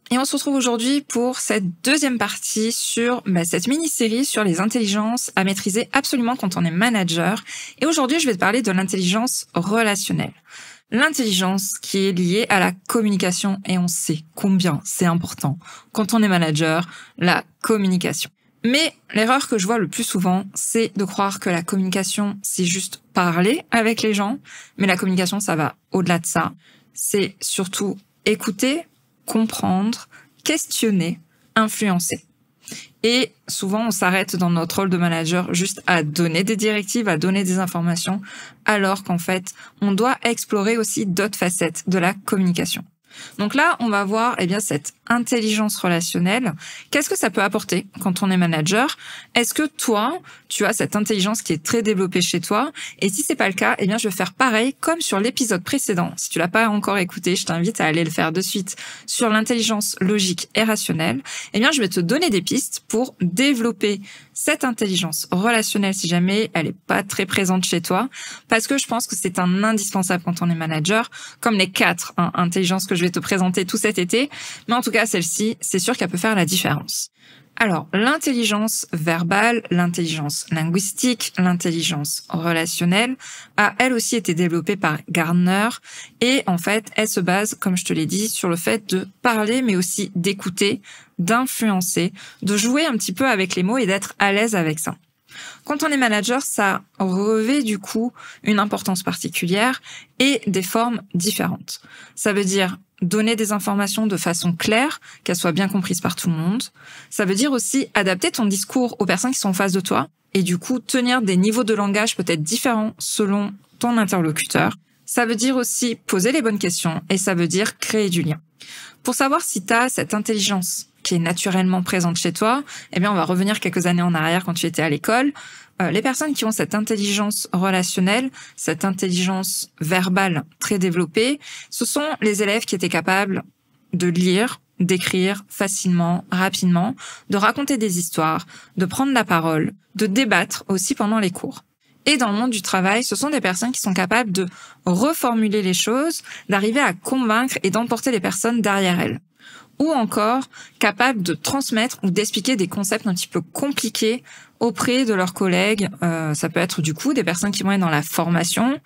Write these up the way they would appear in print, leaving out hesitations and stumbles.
Et on se retrouve aujourd'hui pour cette deuxième partie sur cette mini-série sur les intelligences à maîtriser absolument quand on est manager. Et aujourd'hui, je vais te parler de l'intelligence relationnelle. L'intelligence qui est liée à la communication, et on sait combien c'est important quand on est manager, la communication. Mais l'erreur que je vois le plus souvent, c'est de croire que la communication, c'est juste parler avec les gens, mais la communication, ça va au-delà de ça. C'est surtout écouter, comprendre, questionner, influencer. Et souvent, on s'arrête dans notre rôle de manager juste à donner des directives, à donner des informations, alors qu'en fait, on doit explorer aussi d'autres facettes de la communication. Donc là, on va voir cette intelligence relationnelle. Qu'est-ce que ça peut apporter quand on est manager? Est-ce que toi, tu as cette intelligence qui est très développée chez toi? Et si c'est pas le cas, je vais faire pareil comme sur l'épisode précédent. Si tu l'as pas encore écouté, je t'invite à aller le faire de suite sur l'intelligence logique et rationnelle. Je vais te donner des pistes pour développer cette intelligence relationnelle si jamais elle est pas très présente chez toi, parce que je pense que c'est un indispensable quand on est manager, comme les 4 intelligences que je vais te présenter tout cet été. Mais en tout cas, celle-ci, c'est sûr qu'elle peut faire la différence. Alors, l'intelligence verbale, l'intelligence linguistique, l'intelligence relationnelle a elle aussi été développée par Gardner et en fait, elle se base, comme je te l'ai dit, sur le fait de parler mais aussi d'écouter, d'influencer, de jouer un petit peu avec les mots et d'être à l'aise avec ça. Quand on est manager, ça revêt du coup une importance particulière et des formes différentes. Ça veut dire donner des informations de façon claire, qu'elles soient bien comprises par tout le monde. Ça veut dire aussi adapter ton discours aux personnes qui sont en face de toi et du coup tenir des niveaux de langage peut-être différents selon ton interlocuteur. Ça veut dire aussi poser les bonnes questions et ça veut dire créer du lien. Pour savoir si tu as cette intelligence qui est naturellement présente chez toi, on va revenir quelques années en arrière quand tu étais à l'école. Les personnes qui ont cette intelligence relationnelle, cette intelligence verbale très développée, ce sont les élèves qui étaient capables de lire, d'écrire facilement, rapidement, de raconter des histoires, de prendre la parole, de débattre aussi pendant les cours. Et dans le monde du travail, ce sont des personnes qui sont capables de reformuler les choses, d'arriver à convaincre et d'emporter les personnes derrière elles. Ou encore capables de transmettre ou d'expliquer des concepts un petit peu compliqués auprès de leurs collègues. Ça peut être du coup des personnes qui vont être dans la formation.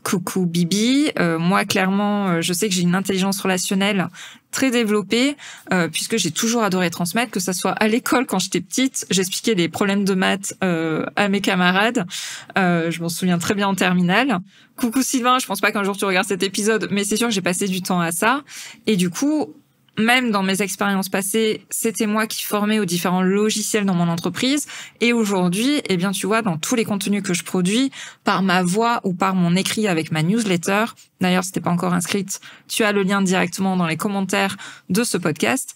Coucou Bibi, moi clairement, je sais que j'ai une intelligence relationnelle très développée, puisque j'ai toujours adoré transmettre, que ça soit à l'école quand j'étais petite, j'expliquais des problèmes de maths à mes camarades, je m'en souviens très bien en terminale. Coucou Sylvain, je pense pas qu'un jour tu regardes cet épisode, mais c'est sûr que j'ai passé du temps à ça, et du coup, même dans mes expériences passées, c'était moi qui formais aux différents logiciels dans mon entreprise. Et aujourd'hui, tu vois, dans tous les contenus que je produis, par ma voix ou par mon écrit avec ma newsletter, d'ailleurs, si t'es pas encore inscrite, tu as le lien directement dans les commentaires de ce podcast.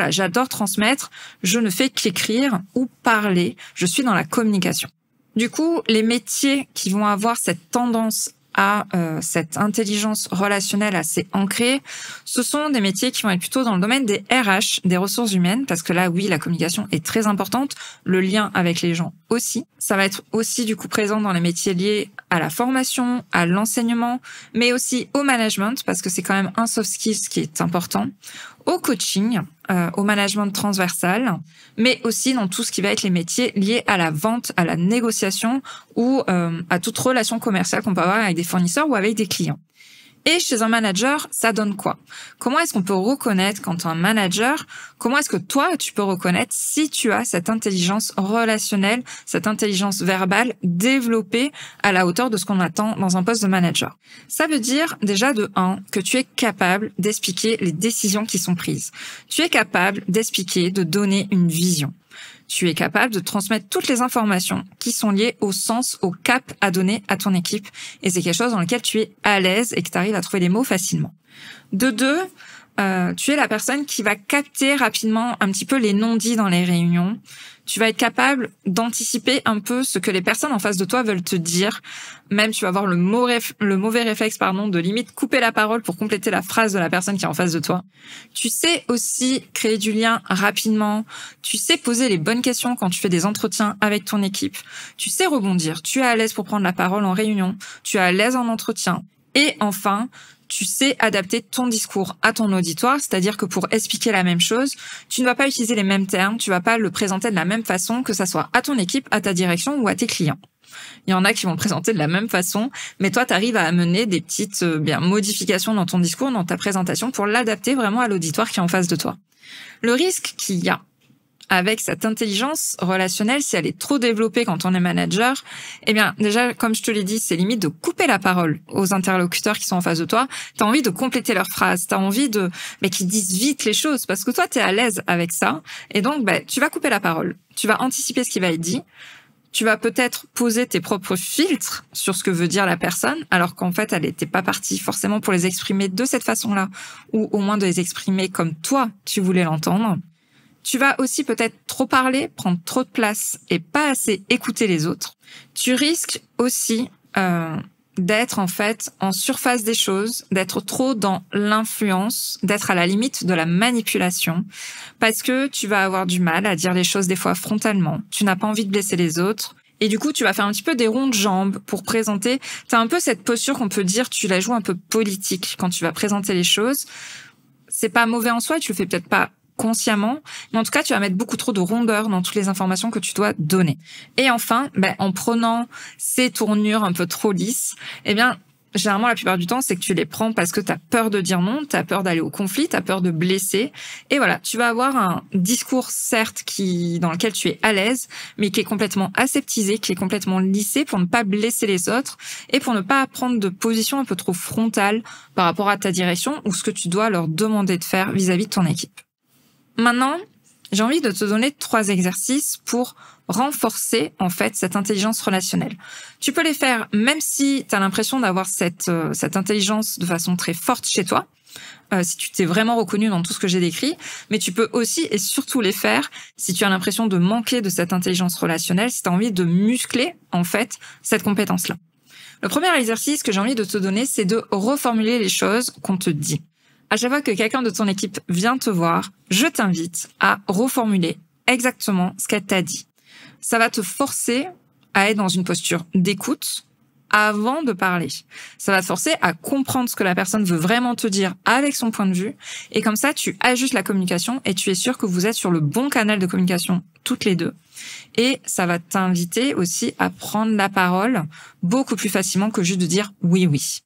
J'adore transmettre. Je ne fais qu'écrire ou parler. Je suis dans la communication. Du coup, les métiers qui vont avoir cette tendance à cette intelligence relationnelle assez ancrée, ce sont des métiers qui vont être plutôt dans le domaine des RH, des ressources humaines, parce que là, oui, la communication est très importante, le lien avec les gens aussi. Ça va être aussi du coup présent dans les métiers liés à la formation, à l'enseignement, mais aussi au management, parce que c'est quand même un soft skills qui est important, au coaching, au management transversal, mais aussi dans tout ce qui va être les métiers liés à la vente, à la négociation ou à toute relation commerciale qu'on peut avoir avec des fournisseurs ou avec des clients. Et chez un manager, ça donne quoi? Comment est-ce qu'on peut reconnaître quand tu es un manager? Comment est-ce que toi, tu peux reconnaître si tu as cette intelligence relationnelle, cette intelligence verbale développée à la hauteur de ce qu'on attend dans un poste de manager? Ça veut dire déjà de 1, que tu es capable d'expliquer les décisions qui sont prises. Tu es capable d'expliquer, de donner une vision. Tu es capable de transmettre toutes les informations qui sont liées au sens, au cap à donner à ton équipe. Et c'est quelque chose dans lequel tu es à l'aise et que tu arrives à trouver les mots facilement. De 2, tu es la personne qui va capter rapidement un petit peu les non-dits dans les réunions. Tu vas être capable d'anticiper un peu ce que les personnes en face de toi veulent te dire. Même tu vas avoir le mauvais réflexe, de limite couper la parole pour compléter la phrase de la personne qui est en face de toi. Tu sais aussi créer du lien rapidement. Tu sais poser les bonnes questions quand tu fais des entretiens avec ton équipe. Tu sais rebondir. Tu es à l'aise pour prendre la parole en réunion. Tu es à l'aise en entretien. Et enfin, tu sais adapter ton discours à ton auditoire, c'est-à-dire que pour expliquer la même chose, tu ne vas pas utiliser les mêmes termes, tu vas pas le présenter de la même façon, que ça soit à ton équipe, à ta direction ou à tes clients. Il y en a qui vont le présenter de la même façon, mais toi, tu arrives à amener des petites modifications dans ton discours, dans ta présentation, pour l'adapter vraiment à l'auditoire qui est en face de toi. Le risque qu'il y a avec cette intelligence relationnelle, si elle est trop développée quand on est manager, eh bien, déjà, comme je te l'ai dit, c'est limite de couper la parole aux interlocuteurs qui sont en face de toi. T'as envie de compléter leurs phrases, t'as envie qu'ils disent vite les choses, parce que toi, t'es à l'aise avec ça. Et donc, tu vas couper la parole. Tu vas anticiper ce qui va être dit. Tu vas peut-être poser tes propres filtres sur ce que veut dire la personne, alors qu'en fait, elle n'était pas partie forcément pour les exprimer de cette façon-là, ou au moins de les exprimer comme toi, tu voulais l'entendre. Tu vas aussi peut-être trop parler, prendre trop de place et pas assez écouter les autres. Tu risques aussi d'être en fait en surface des choses, d'être trop dans l'influence, d'être à la limite de la manipulation, parce que tu vas avoir du mal à dire les choses des fois frontalement. Tu n'as pas envie de blesser les autres. Et du coup, tu vas faire un petit peu des ronds de jambes pour présenter. Tu as un peu cette posture qu'on peut dire, tu la joues un peu politique quand tu vas présenter les choses. C'est pas mauvais en soi, tu le fais peut-être pas consciemment, mais en tout cas, tu vas mettre beaucoup trop de rondeur dans toutes les informations que tu dois donner. Et enfin, en prenant ces tournures un peu trop lisses, généralement, la plupart du temps, c'est que tu les prends parce que tu as peur de dire non, tu as peur d'aller au conflit, tu as peur de blesser. Et voilà, tu vas avoir un discours, certes, dans lequel tu es à l'aise, mais qui est complètement aseptisé, qui est complètement lissé pour ne pas blesser les autres et pour ne pas prendre de position un peu trop frontale par rapport à ta direction ou ce que tu dois leur demander de faire vis-à-vis de ton équipe. Maintenant, j'ai envie de te donner 3 exercices pour renforcer en fait cette intelligence relationnelle. Tu peux les faire même si tu as l'impression d'avoir cette intelligence de façon très forte chez toi, si tu t'es vraiment reconnu dans tout ce que j'ai décrit, mais tu peux aussi et surtout les faire si tu as l'impression de manquer de cette intelligence relationnelle, si tu as envie de muscler en fait cette compétence-là. Le premier exercice que j'ai envie de te donner, c'est de reformuler les choses qu'on te dit. À chaque fois que quelqu'un de ton équipe vient te voir, je t'invite à reformuler exactement ce qu'elle t'a dit. Ça va te forcer à être dans une posture d'écoute avant de parler. Ça va te forcer à comprendre ce que la personne veut vraiment te dire avec son point de vue. Et comme ça, tu ajustes la communication et tu es sûr que vous êtes sur le bon canal de communication toutes les deux. Et ça va t'inviter aussi à prendre la parole beaucoup plus facilement que juste de dire oui, oui.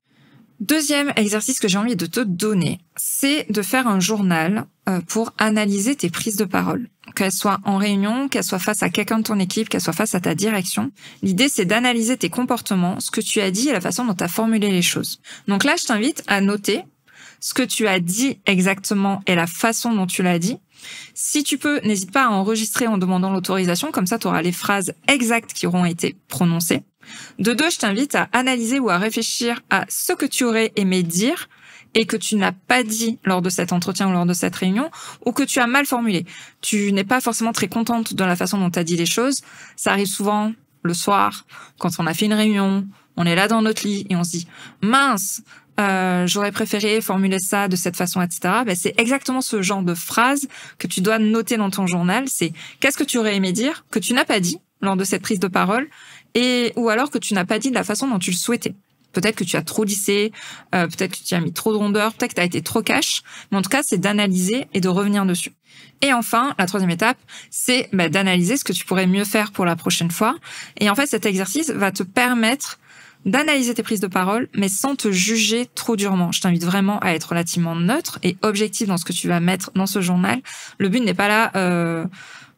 Deuxième exercice que j'ai envie de te donner, c'est de faire un journal pour analyser tes prises de parole. Qu'elles soient en réunion, qu'elles soient face à quelqu'un de ton équipe, qu'elles soient face à ta direction. L'idée, c'est d'analyser tes comportements, ce que tu as dit et la façon dont tu as formulé les choses. Donc là, je t'invite à noter ce que tu as dit exactement et la façon dont tu l'as dit. Si tu peux, n'hésite pas à enregistrer en demandant l'autorisation, comme ça tu auras les phrases exactes qui auront été prononcées. De 2, je t'invite à analyser ou à réfléchir à ce que tu aurais aimé dire et que tu n'as pas dit lors de cet entretien ou lors de cette réunion, ou que tu as mal formulé. Tu n'es pas forcément très contente de la façon dont tu as dit les choses. Ça arrive souvent le soir, quand on a fait une réunion, on est là dans notre lit et on se dit « mince ». J'aurais préféré formuler ça de cette façon, etc. C'est exactement ce genre de phrase que tu dois noter dans ton journal. C'est qu'est-ce que tu aurais aimé dire, que tu n'as pas dit lors de cette prise de parole, ou alors que tu n'as pas dit de la façon dont tu le souhaitais. Peut-être que tu as trop lissé, peut-être que tu as mis trop de rondeur, peut-être que tu as été trop cash, mais en tout cas, c'est d'analyser et de revenir dessus. Et enfin, la 3e étape, c'est d'analyser ce que tu pourrais mieux faire pour la prochaine fois. Et en fait, cet exercice va te permettre d'analyser tes prises de parole, mais sans te juger trop durement. Je t'invite vraiment à être relativement neutre et objectif dans ce que tu vas mettre dans ce journal. Le but n'est pas là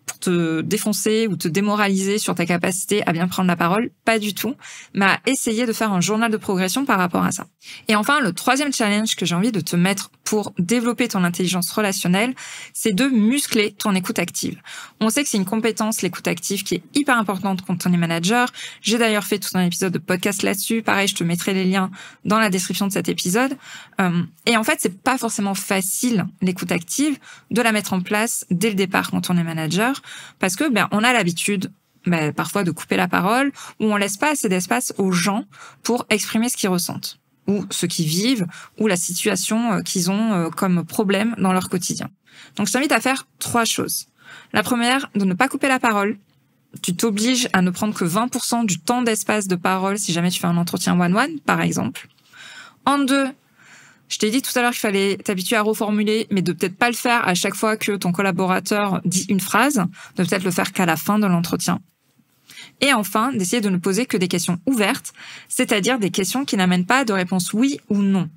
pour te défoncer ou te démoraliser sur ta capacité à bien prendre la parole, pas du tout, mais à essayer de faire un journal de progression par rapport à ça. Et enfin, le 3e challenge que j'ai envie de te mettre pour développer ton intelligence relationnelle, c'est de muscler ton écoute active. On sait que c'est une compétence, l'écoute active, qui est hyper importante quand on est manager. J'ai d'ailleurs fait tout un épisode de podcast là-dessus. Pareil, je te mettrai les liens dans la description de cet épisode. Et en fait, c'est pas forcément facile, l'écoute active, de la mettre en place dès le départ quand on est manager, parce que on a l'habitude parfois de couper la parole, ou on laisse pas assez d'espace aux gens pour exprimer ce qu'ils ressentent, ou ce qu'ils vivent, ou la situation qu'ils ont comme problème dans leur quotidien. Donc je t'invite à faire 3 choses. La première, de ne pas couper la parole. Tu t'obliges à ne prendre que 20% du temps d'espace de parole si jamais tu fais un entretien one-one, par exemple. En 2, Je t'ai dit tout à l'heure qu'il fallait t'habituer à reformuler, mais de peut-être pas le faire à chaque fois que ton collaborateur dit une phrase, de peut-être le faire qu'à la fin de l'entretien. Et enfin, d'essayer de ne poser que des questions ouvertes, c'est-à-dire des questions qui n'amènent pas de réponse oui ou non.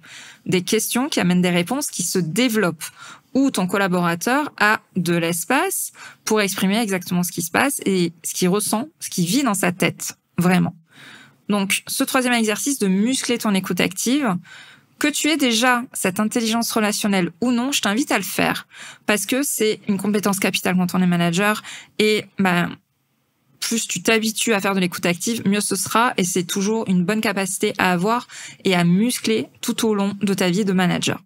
Des questions qui amènent des réponses qui se développent, où ton collaborateur a de l'espace pour exprimer exactement ce qui se passe et ce qu'il ressent, ce qu'il vit dans sa tête, vraiment. Donc, ce troisième exercice de muscler ton écoute active, que tu aies déjà cette intelligence relationnelle ou non, je t'invite à le faire parce que c'est une compétence capitale quand on est manager et plus tu t'habitues à faire de l'écoute active, mieux ce sera et c'est toujours une bonne capacité à avoir et à muscler tout au long de ta vie de manager.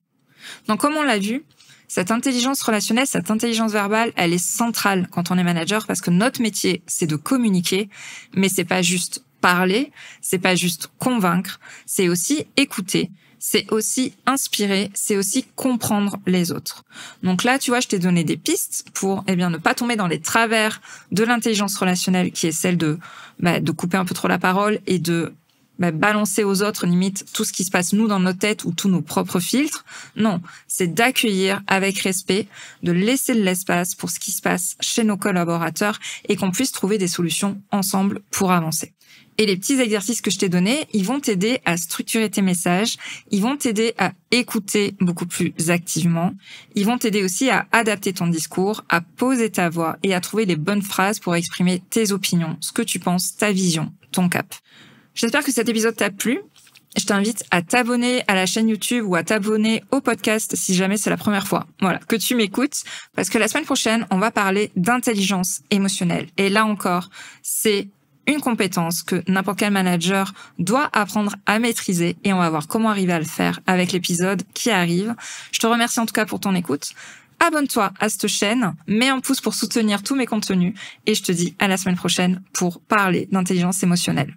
Donc comme on l'a vu, cette intelligence relationnelle, cette intelligence verbale, elle est centrale quand on est manager parce que notre métier, c'est de communiquer, mais c'est pas juste parler, c'est pas juste convaincre, c'est aussi écouter, c'est aussi inspirer, c'est aussi comprendre les autres. Donc là, tu vois, je t'ai donné des pistes pour ne pas tomber dans les travers de l'intelligence relationnelle qui est celle de couper un peu trop la parole et de balancer aux autres limite tout ce qui se passe nous dans notre tête ou tous nos propres filtres. Non, c'est d'accueillir avec respect, de laisser de l'espace pour ce qui se passe chez nos collaborateurs et qu'on puisse trouver des solutions ensemble pour avancer. Et les petits exercices que je t'ai donnés, ils vont t'aider à structurer tes messages, ils vont t'aider à écouter beaucoup plus activement, ils vont t'aider aussi à adapter ton discours, à poser ta voix et à trouver les bonnes phrases pour exprimer tes opinions, ce que tu penses, ta vision, ton cap. J'espère que cet épisode t'a plu. Je t'invite à t'abonner à la chaîne YouTube ou à t'abonner au podcast si jamais c'est la première fois. Voilà, que tu m'écoutes parce que la semaine prochaine, on va parler d'intelligence émotionnelle. Et là encore, c'est une compétence que n'importe quel manager doit apprendre à maîtriser et on va voir comment arriver à le faire avec l'épisode qui arrive. Je te remercie en tout cas pour ton écoute. Abonne-toi à cette chaîne, mets un pouce pour soutenir tous mes contenus et je te dis à la semaine prochaine pour parler d'intelligence émotionnelle.